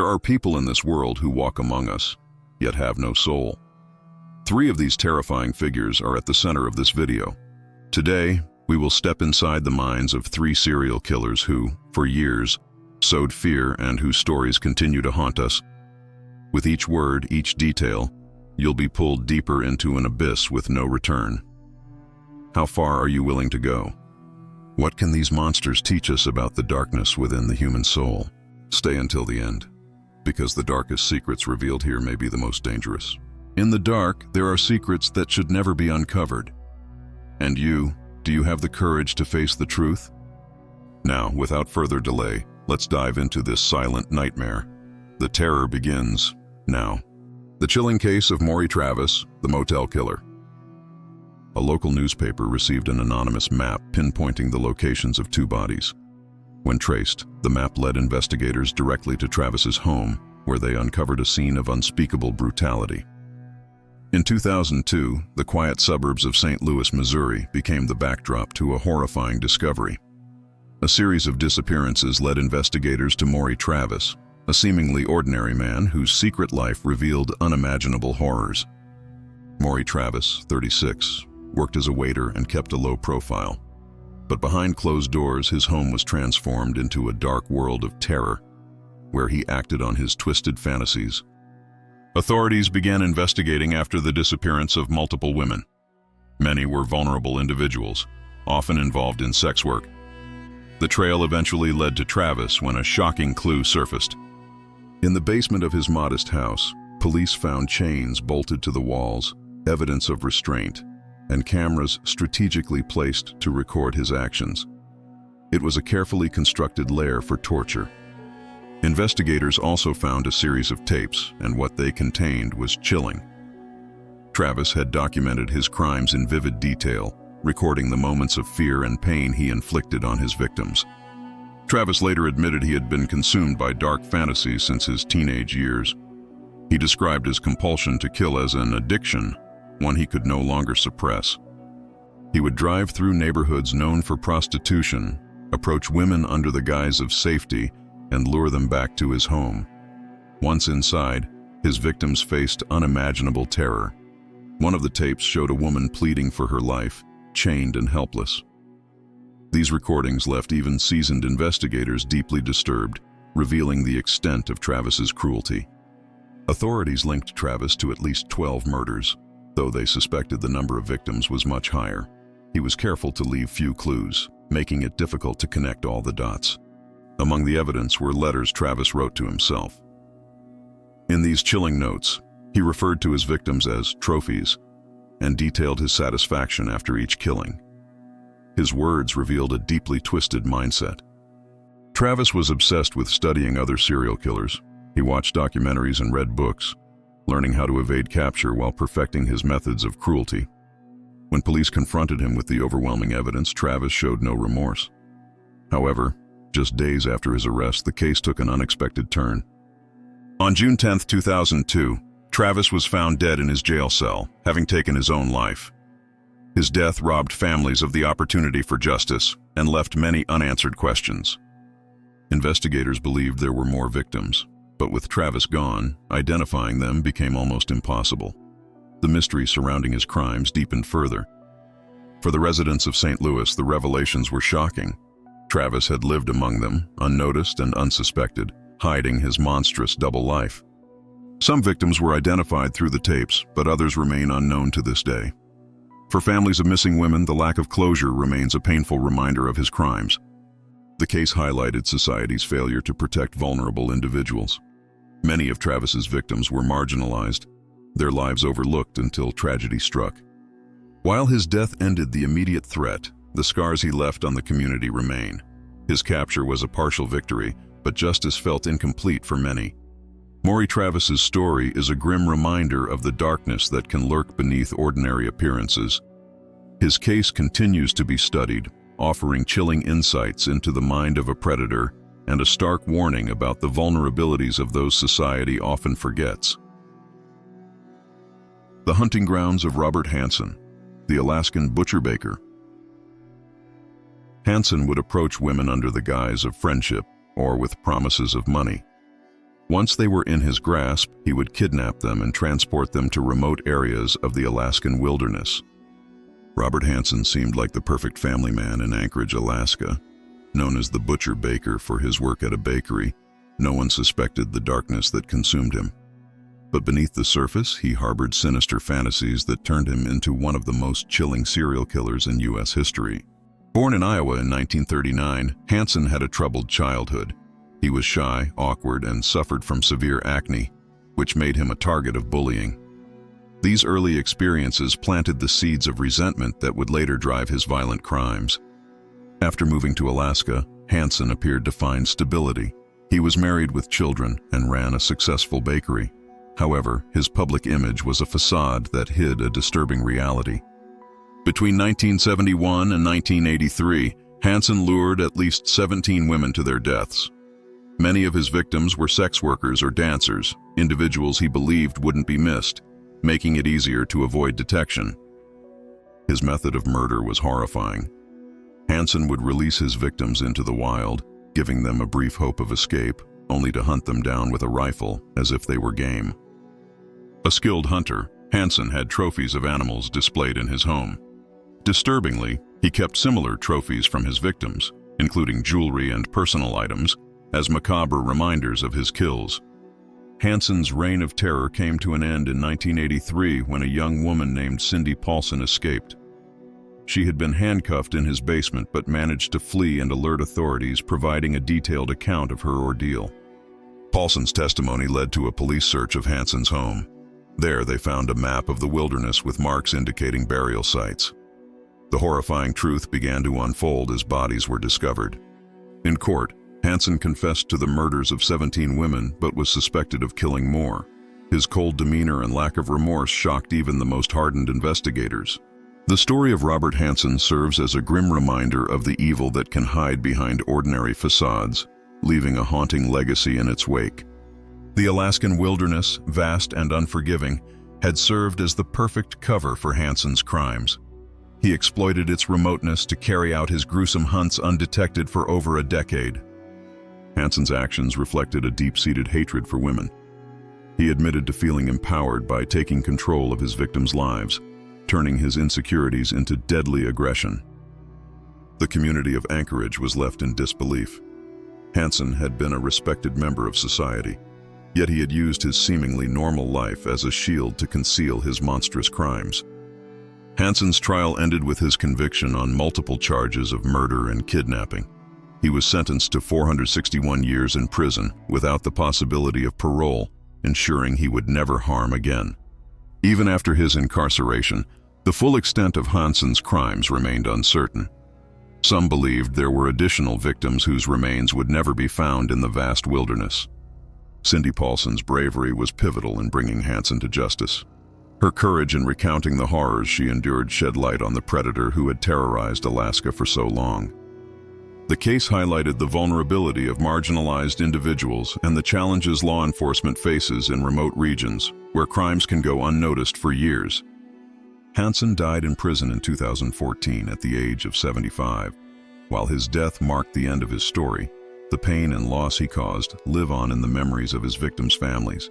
There are people in this world who walk among us, yet have no soul. 3 of these terrifying figures are at the center of this video. Today, we will step inside the minds of 3 serial killers who, for years, sowed fear and whose stories continue to haunt us. With each word, each detail, you'll be pulled deeper into an abyss with no return. How far are you willing to go? What can these monsters teach us about the darkness within the human soul? Stay until the end, because the darkest secrets revealed here may be the most dangerous. In the dark, there are secrets that should never be uncovered. And you, do you have the courage to face the truth? Now, without further delay, let's dive into this silent nightmare. The terror begins now. The chilling case of Maury Travis, the motel killer. A local newspaper received an anonymous map pinpointing the locations of 2 bodies. When traced, the map led investigators directly to Travis's home, where they uncovered a scene of unspeakable brutality. In 2002, the quiet suburbs of St. Louis, Missouri, became the backdrop to a horrifying discovery. A series of disappearances led investigators to Maury Travis, a seemingly ordinary man whose secret life revealed unimaginable horrors. Maury Travis, 36, worked as a waiter and kept a low profile. But behind closed doors, his home was transformed into a dark world of terror, where he acted on his twisted fantasies. Authorities began investigating after the disappearance of multiple women. Many were vulnerable individuals, often involved in sex work. The trail eventually led to Travis when a shocking clue surfaced. In the basement of his modest house, police found chains bolted to the walls, evidence of restraint, and cameras strategically placed to record his actions. It was a carefully constructed lair for torture. Investigators also found a series of tapes, and what they contained was chilling. Travis had documented his crimes in vivid detail, recording the moments of fear and pain he inflicted on his victims. Travis later admitted he had been consumed by dark fantasies since his teenage years. He described his compulsion to kill as an addiction, one he could no longer suppress. He would drive through neighborhoods known for prostitution, approach women under the guise of safety, and lure them back to his home. Once inside, his victims faced unimaginable terror. One of the tapes showed a woman pleading for her life, chained and helpless. These recordings left even seasoned investigators deeply disturbed, revealing the extent of Travis's cruelty. Authorities linked Travis to at least 12 murders, though they suspected the number of victims was much higher. He was careful to leave few clues, making it difficult to connect all the dots. Among the evidence were letters Travis wrote to himself. In these chilling notes, he referred to his victims as trophies and detailed his satisfaction after each killing. His words revealed a deeply twisted mindset. Travis was obsessed with studying other serial killers. He watched documentaries and read books, learning how to evade capture while perfecting his methods of cruelty. When police confronted him with the overwhelming evidence, Travis showed no remorse. However, just days after his arrest, the case took an unexpected turn. On June 10, 2002, Travis was found dead in his jail cell, having taken his own life. His death robbed families of the opportunity for justice and left many unanswered questions. Investigators believed there were more victims, but with Travis gone, identifying them became almost impossible. The mystery surrounding his crimes deepened further. For the residents of St. Louis, the revelations were shocking. Travis had lived among them, unnoticed and unsuspected, hiding his monstrous double life. Some victims were identified through the tapes, but others remain unknown to this day. For families of missing women, the lack of closure remains a painful reminder of his crimes. The case highlighted society's failure to protect vulnerable individuals. Many of Travis's victims were marginalized, their lives overlooked until tragedy struck. While his death ended the immediate threat, the scars he left on the community remain. His capture was a partial victory, but justice felt incomplete for many. Maury Travis's story is a grim reminder of the darkness that can lurk beneath ordinary appearances. His case continues to be studied, offering chilling insights into the mind of a predator and a stark warning about the vulnerabilities of those society often forgets. The hunting grounds of Robert Hansen, the Alaskan butcher-baker. Hansen would approach women under the guise of friendship or with promises of money. Once they were in his grasp, he would kidnap them and transport them to remote areas of the Alaskan wilderness. Robert Hansen seemed like the perfect family man in Anchorage, Alaska. Known as the Butcher Baker for his work at a bakery, no one suspected the darkness that consumed him. But beneath the surface, he harbored sinister fantasies that turned him into one of the most chilling serial killers in U.S. history. Born in Iowa in 1939, Hansen had a troubled childhood. He was shy, awkward, and suffered from severe acne, which made him a target of bullying. These early experiences planted the seeds of resentment that would later drive his violent crimes. After moving to Alaska, Hansen appeared to find stability. He was married with children and ran a successful bakery. However, his public image was a facade that hid a disturbing reality. Between 1971 and 1983, Hansen lured at least 17 women to their deaths. Many of his victims were sex workers or dancers, individuals he believed wouldn't be missed, making it easier to avoid detection. His method of murder was horrifying. Hansen would release his victims into the wild, giving them a brief hope of escape, only to hunt them down with a rifle as if they were game. A skilled hunter, Hansen had trophies of animals displayed in his home. Disturbingly, he kept similar trophies from his victims, including jewelry and personal items, as macabre reminders of his kills. Hansen's reign of terror came to an end in 1983 when a young woman named Cindy Paulson escaped. She had been handcuffed in his basement but managed to flee and alert authorities, providing a detailed account of her ordeal. Paulson's testimony led to a police search of Hansen's home. There they found a map of the wilderness with marks indicating burial sites. The horrifying truth began to unfold as bodies were discovered. In court, Hansen confessed to the murders of 17 women but was suspected of killing more. His cold demeanor and lack of remorse shocked even the most hardened investigators. The story of Robert Hansen serves as a grim reminder of the evil that can hide behind ordinary facades, leaving a haunting legacy in its wake. The Alaskan wilderness, vast and unforgiving, had served as the perfect cover for Hansen's crimes. He exploited its remoteness to carry out his gruesome hunts undetected for over a decade. Hansen's actions reflected a deep-seated hatred for women. He admitted to feeling empowered by taking control of his victims' lives, turning his insecurities into deadly aggression. The community of Anchorage was left in disbelief. Hansen had been a respected member of society, yet he had used his seemingly normal life as a shield to conceal his monstrous crimes. Hansen's trial ended with his conviction on multiple charges of murder and kidnapping. He was sentenced to 461 years in prison without the possibility of parole, ensuring he would never harm again. Even after his incarceration, the full extent of Hansen's crimes remained uncertain. Some believed there were additional victims whose remains would never be found in the vast wilderness. Cindy Paulson's bravery was pivotal in bringing Hansen to justice. Her courage in recounting the horrors she endured shed light on the predator who had terrorized Alaska for so long. The case highlighted the vulnerability of marginalized individuals and the challenges law enforcement faces in remote regions, where crimes can go unnoticed for years. Hansen died in prison in 2014 at the age of 75. While his death marked the end of his story, the pain and loss he caused live on in the memories of his victims' families.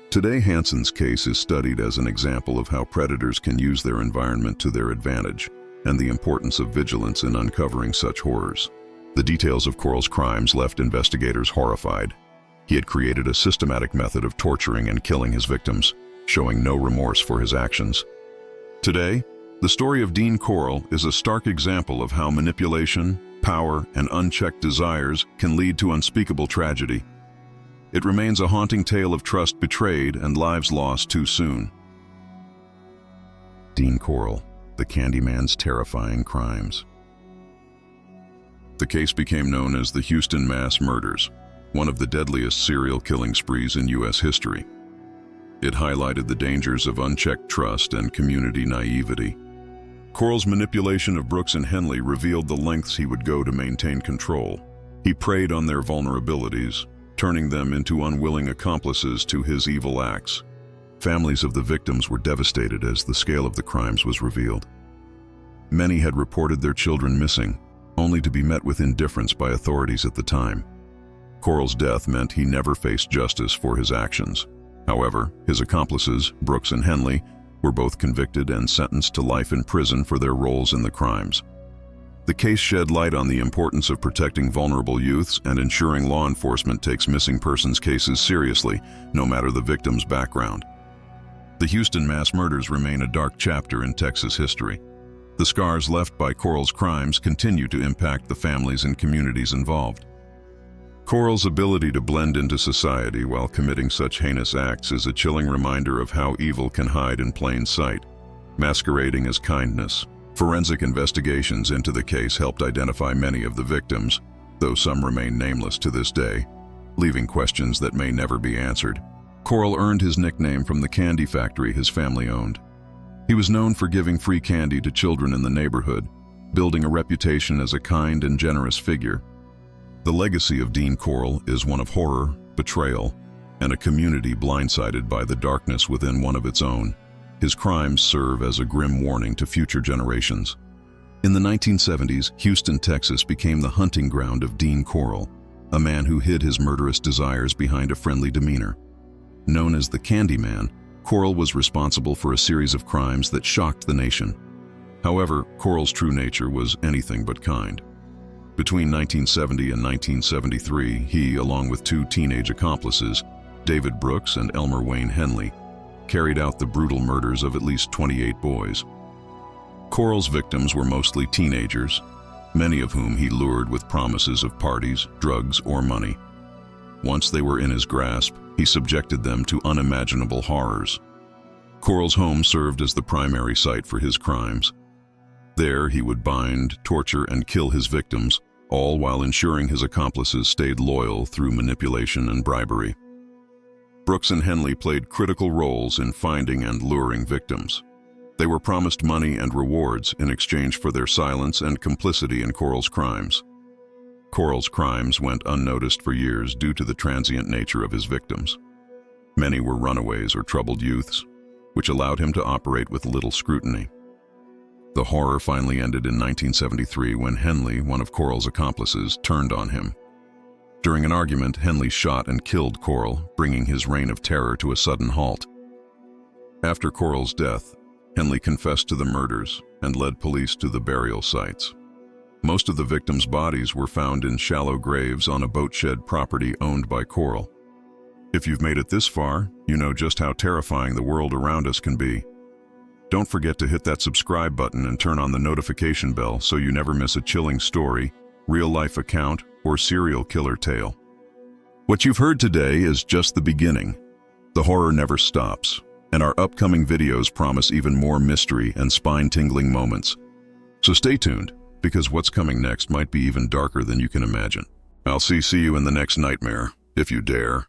Today, Hansen's case is studied as an example of how predators can use their environment to their advantage, and the importance of vigilance in uncovering such horrors. The details of Coral's crimes left investigators horrified. He had created a systematic method of torturing and killing his victims, showing no remorse for his actions. Today, the story of Dean Coral is a stark example of how manipulation, power, and unchecked desires can lead to unspeakable tragedy. It remains a haunting tale of trust betrayed and lives lost too soon. Dean Coral, the Candyman's terrifying crimes. The case became known as the Houston Mass Murders, one of the deadliest serial killing sprees in U.S. history. It highlighted the dangers of unchecked trust and community naivety. Coral's manipulation of Brooks and Henley revealed the lengths he would go to maintain control. He preyed on their vulnerabilities, turning them into unwilling accomplices to his evil acts. Families of the victims were devastated as the scale of the crimes was revealed. Many had reported their children missing, only to be met with indifference by authorities at the time. Coral's death meant he never faced justice for his actions. However, his accomplices, Brooks and Henley, were both convicted and sentenced to life in prison for their roles in the crimes. The case shed light on the importance of protecting vulnerable youths and ensuring law enforcement takes missing persons cases seriously, no matter the victim's background. The Houston mass murders remain a dark chapter in Texas history. The scars left by Coral's crimes continue to impact the families and communities involved. Coral's ability to blend into society while committing such heinous acts is a chilling reminder of how evil can hide in plain sight, masquerading as kindness. Forensic investigations into the case helped identify many of the victims, though some remain nameless to this day, leaving questions that may never be answered. Coral earned his nickname from the candy factory his family owned. He was known for giving free candy to children in the neighborhood, building a reputation as a kind and generous figure. The legacy of Dean Coral is one of horror, betrayal, and a community blindsided by the darkness within one of its own. His crimes serve as a grim warning to future generations. In the 1970s, Houston, Texas became the hunting ground of Dean Coral, a man who hid his murderous desires behind a friendly demeanor. Known as the Candyman, Coral was responsible for a series of crimes that shocked the nation. However, Coral's true nature was anything but kind. Between 1970 and 1973, he, along with two teenage accomplices, David Brooks and Elmer Wayne Henley, carried out the brutal murders of at least 28 boys. Coral's victims were mostly teenagers, many of whom he lured with promises of parties, drugs, or money. Once they were in his grasp, he subjected them to unimaginable horrors. Coral's home served as the primary site for his crimes. There he would bind, torture, and kill his victims, all while ensuring his accomplices stayed loyal through manipulation and bribery. Brooks and Henley played critical roles in finding and luring victims. They were promised money and rewards in exchange for their silence and complicity in Coral's crimes. Coral's crimes went unnoticed for years due to the transient nature of his victims. Many were runaways or troubled youths, which allowed him to operate with little scrutiny. The horror finally ended in 1973 when Henley, one of Coral's accomplices, turned on him. During an argument, Henley shot and killed Coral, bringing his reign of terror to a sudden halt. After Coral's death, Henley confessed to the murders and led police to the burial sites. Most of the victims' bodies were found in shallow graves on a boatshed property owned by Coral. If you've made it this far, you know just how terrifying the world around us can be. Don't forget to hit that subscribe button and turn on the notification bell so you never miss a chilling story, real-life account, or serial killer tale. What you've heard today is just the beginning. The horror never stops, and our upcoming videos promise even more mystery and spine-tingling moments. So stay tuned, because what's coming next might be even darker than you can imagine. I'll see you in the next nightmare, if you dare.